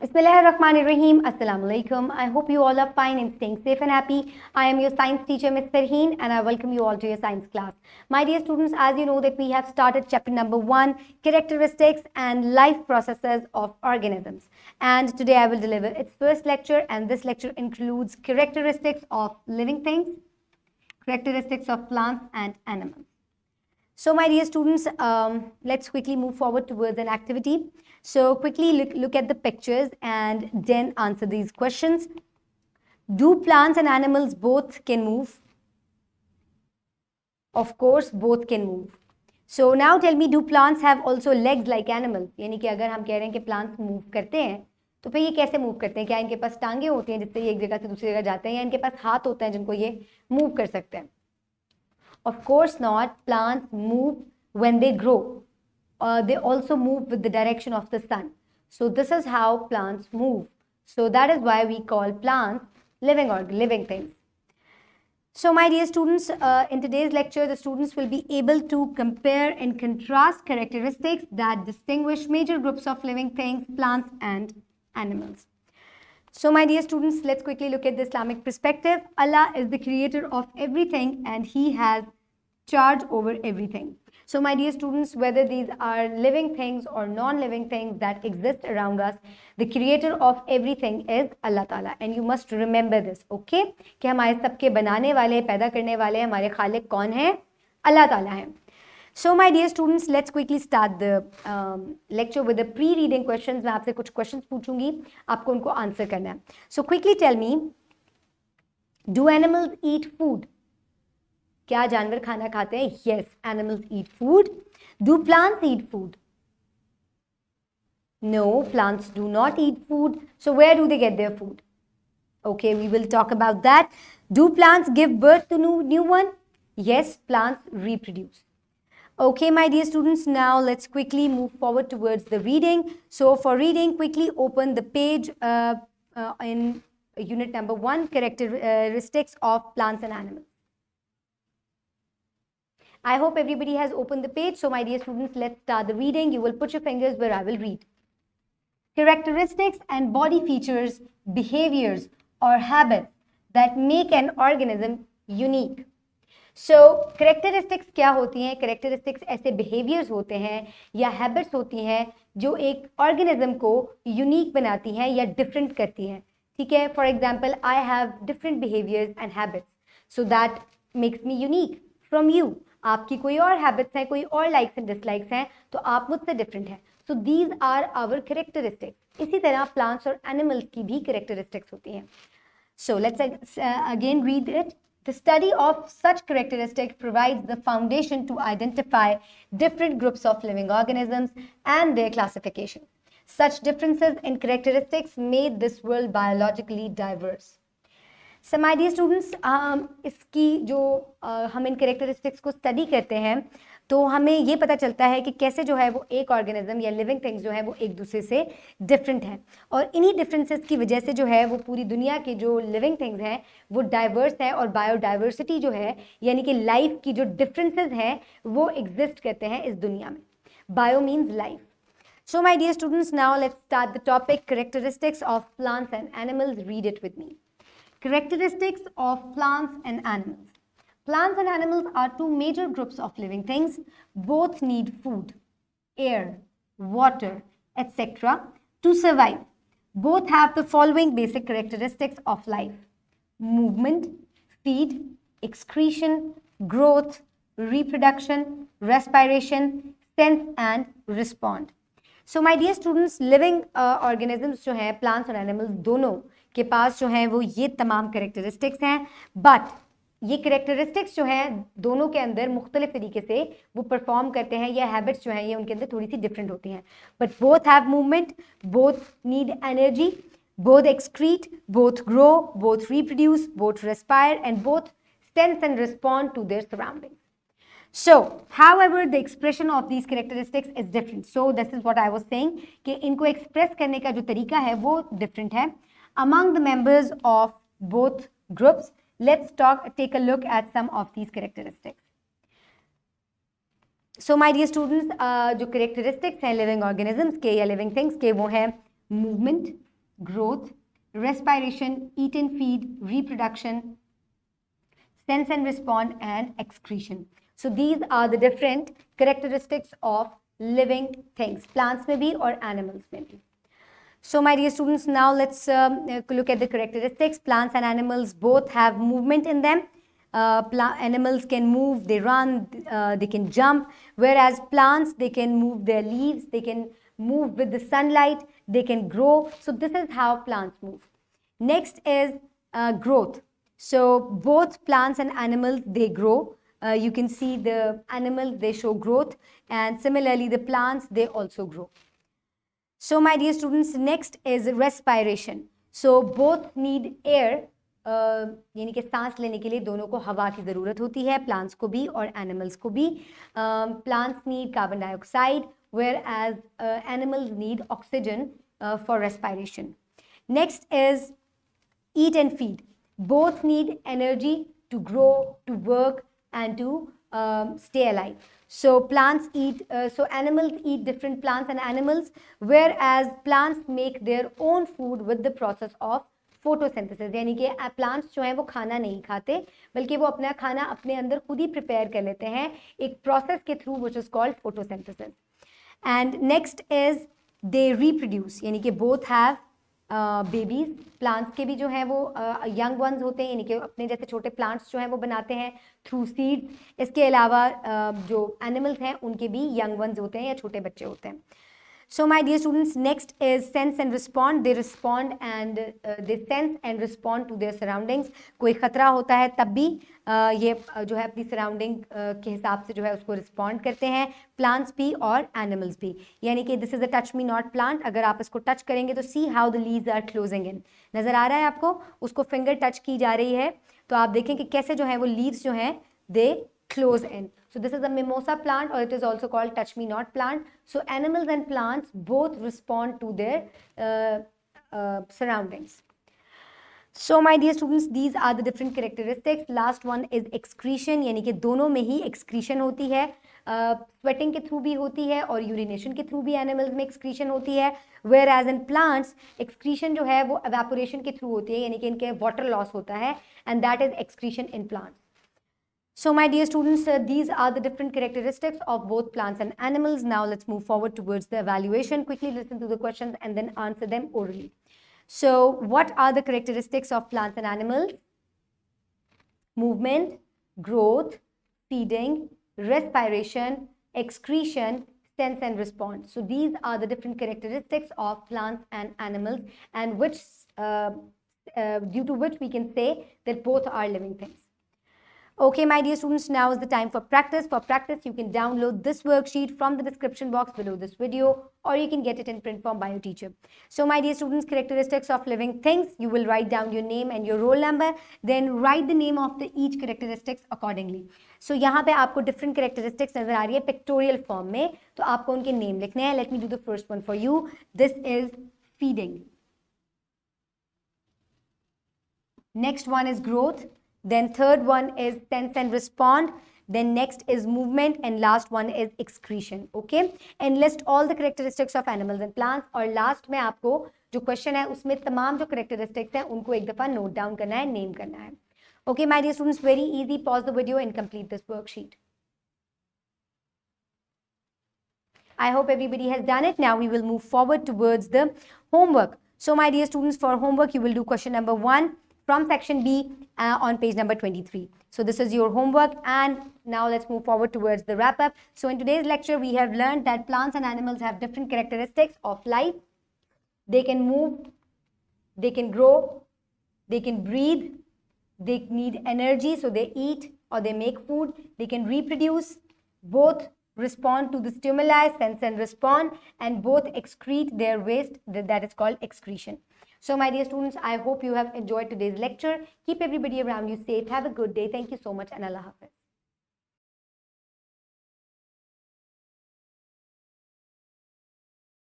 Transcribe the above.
Bismillahirrahmanirrahim. Assalamu alaikum. I hope you all are fine and staying safe and happy. I am your science teacher, Ms. Farheen, and I welcome you all to your science class. My dear students, as you know that we have started chapter number 1, characteristics and life processes of organisms. And today I will deliver its first lecture, and this lecture includes characteristics of living things, characteristics of plants and animals. So my dear students, let's quickly move forward towards an activity. So quickly look at the pictures and then answer these questions. Do plants and animals both can move? Of course, both can move. So now tell me, do plants have also legs like animals? यानी कि अगर हम कह रहे हैं कि plants move करते हैं, तो फिर ये कैसे मूव करते हैं? क्या इनके पास टांगे होती हैं जिससे ये एक जगह से दूसरी जगह जाते हैं, या इनके पास हाथ होते हैं जिनको ये मूव कर सकते हैं? Of course not. Plants move when they grow. They also move with the direction of the sun. So this is how plants move. So that is why we call plants living things. So my dear students, in today's lecture, the students will be able to compare and contrast characteristics that distinguish major groups of living things, plants and animals. So my dear students, let's quickly look at the Islamic perspective. Allah is the creator of everything and He has charge over everything. So my dear students, whether these are living things or non-living things that exist around us, the creator of everything is Allah Ta'ala. And you must remember this, okay? कि हमारे सबके बनाने वाले, पैदा करने वाले हमारे खालिक कौन है? Allah Ta'ala है. So my dear students, let's quickly start the lecture with the pre-reading questions. मैं आपसे कुछ questions पूछूंगी, आपको उनको answer करना है. So quickly tell me, do animals eat food? क्या जानवर खाना खाते हैं? Yes, animals eat food. Do plants eat food? No, plants do not eat food. So where do they get their food? Okay, we will talk about that. Do plants give birth to new one? Yes, plants reproduce. Okay, my dear students, now let's quickly move forward towards the reading. So for reading, quickly open the page in unit number 1, characteristics of plants and animals. I hope everybody has opened the page. So my dear students, let's start the reading. You will put your fingers where I will read. Characteristics and body features, behaviors or habits that make an organism unique. So characteristics क्या होती हैं? Characteristics ऐसे behaviors होते हैं या habits होती हैं जो एक organism को unique बनाती हैं या different करती हैं. ठीक है? For example, I have different behaviors and habits, so that makes me unique from you. आपकी कोई और habits हैं, कोई और likes and dislikes हैं, तो आप मुझसे different हैं. So these are our characteristics. इसी तरह plants और animals की भी characteristics होती हैं. So let's again read it. The study of such characteristics provides the foundation to identify different groups of living organisms and their classification. Such differences in characteristics made this world biologically diverse. So my dear students, इसकी जो हम इन characteristics को study करते हैं, तो हमें ये पता चलता है कि कैसे जो है वो एक ऑर्गेनिज्म या लिविंग थिंग्स जो है वो एक दूसरे से डिफरेंट हैं, और इन्हीं डिफरेंसेस की वजह से जो है वो पूरी दुनिया के जो लिविंग थिंग्स हैं वो डाइवर्स हैं, और बायोडाइवर्सिटी जो है यानी कि लाइफ की जो डिफरेंसेस हैं वो एग्जिस्ट करते हैं इस दुनिया में. Bio means life. So my dear students, now let's start the topic characteristics of plants and animals. Read it with me. Characteristics of plants and animals. Plants and animals are two major groups of living things. Both need food, air, water, etc. to survive. Both have the following basic characteristics of life: movement, feed, excretion, growth, reproduction, respiration, sense and respond. So my dear students, living organisms जो हैं, plants और animals दोनों के पास जो है वो ये तमाम characteristics हैं, but ये characteristics जो हैं दोनों के अंदर मुख्तलिफ तरीके से वो परफॉर्म करते हैं, या हैबिट्स जो हैं ये उनके अंदर थोड़ी सी डिफरेंट होती हैं. But both have movement, both need energy, both excrete, both grow, both reproduce, both respire and both sense and respond to their surroundings. So, however, the expression of these characteristics is different. So, this is what I was saying कि इनको express करने का जो तरीका है वो different है. Among the members of both groups, let's take a look at some of these characteristics. So my dear students, जो characteristics हैं living organisms के या living things के वो हैं movement, growth, respiration, eat and feed, reproduction, sense and respond, and excretion. So these are the different characteristics of living things, plants may be or animals may be. So my dear students, now let's look at the characteristics. Plants and animals both have movement in them. Animals can move, they run, they can jump, whereas plants, they can move their leaves, they can move with the sunlight, they can grow. So this is how plants move. Next is growth. So both plants and animals, they grow. You can see the animals, they show growth, and similarly the plants, they also grow. So my dear students, next is respiration. So both need air. यानी कि सांस लेने के लिए दोनों को हवा की ज़रूरत होती है, प्लांट्स को भी और एनिमल्स को भी. Plants need carbon dioxide, whereas animals need oxygen for respiration. Next is eat and feed. Both need energy to grow, to work, and to stay alive. So plants eat, so animals eat different plants and animals, whereas plants make their own food with the process of photosynthesis. यानी कि plants जो हैं वो खाना नहीं खाते, बल्कि वो अपना खाना अपने अंदर खुद ही प्रिपेयर कर लेते हैं एक प्रोसेस के through, which is called photosynthesis. And next is they reproduce, यानी कि बोथ हैव बेबीज. प्लांट्स के भी जो हैं वो यंग वंस होते हैं, यानी कि अपने जैसे छोटे प्लांट्स जो हैं वो बनाते हैं थ्रू सीड्स. इसके अलावा जो एनिमल्स हैं उनके भी यंग वंस होते हैं या छोटे बच्चे होते हैं. So my dear students, next is sense and respond. They respond and they sense and respond to their surroundings. कोई खतरा होता है तब भी ये जो है अपनी सराउंडिंग के हिसाब से जो है उसको रिस्पॉन्ड करते हैं, प्लांट्स भी और एनिमल्स भी. यानी कि this is a touch me not plant. अगर आप इसको टच करेंगे तो see how the leaves are closing in. नजर आ रहा है आपको, उसको फिंगर टच की जा रही है तो आप देखें कि कैसे जो है वो लीव्स जो हैं दे close in. So this is a mimosa plant, or it is also called touch me not plant. So animals and plants both respond to their surroundings. So my dear students, these are the different characteristics. Last one is excretion, यानी कि दोनों में ही excretion होती है. Sweating के through भी होती है और यूरिनेशन के थ्रू भी एनिमल्स में एक्सक्रीशन होती है, whereas in plants excretion जो है वो एवेपोरेशन के थ्रू होती है, यानी कि इनके वाटर लॉस होता है, and that is excretion in plants. So my dear students, these are the different characteristics of both plants and animals. Now let's move forward towards the evaluation. Quickly listen to the questions and then answer them orally. So what are the characteristics of plants and animals? Movement, growth, feeding, respiration, excretion, sense and response. So these are the different characteristics of plants and animals, and which due to which we can say that both are living things. Okay, my dear students, now is the time for practice. For practice, you can download this worksheet from the description box below this video, or you can get it in print form by your teacher. So my dear students, characteristics of living things, you will write down your name and your roll number, then write the name of the each characteristics accordingly. So यहाँ पे आपको different characteristics नजर आ रही है pictorial form में, तो आपको उनके name लिखने हैं. Let me do the first one for you. This is feeding. Next one is growth. Then third one is sense and respond. Then next is movement, and last one is excretion. Okay, and list all the characteristics of animals and plants. और last में आपको जो question है उसमें तमाम जो characteristics हैं उनको एक दफा note down करना है, name करना है. Okay, my dear students, very easy. Pause the video and complete this worksheet. I hope everybody has done it. Now we will move forward towards the homework. So my dear students, for homework you will do question number 1 from section B on page number 23. So this is your homework, and now let's move forward towards the wrap up. So in today's lecture, we have learned that plants and animals have different characteristics of life. They can move, they can grow, they can breathe, they need energy, so they eat or they make food, they can reproduce, both respond to the stimuli, sense and respond, and both excrete their waste, that is called excretion. So my dear students, I hope you have enjoyed today's lecture. Keep everybody around you safe. Have a good day. Thank you so much, and Allah Hafiz.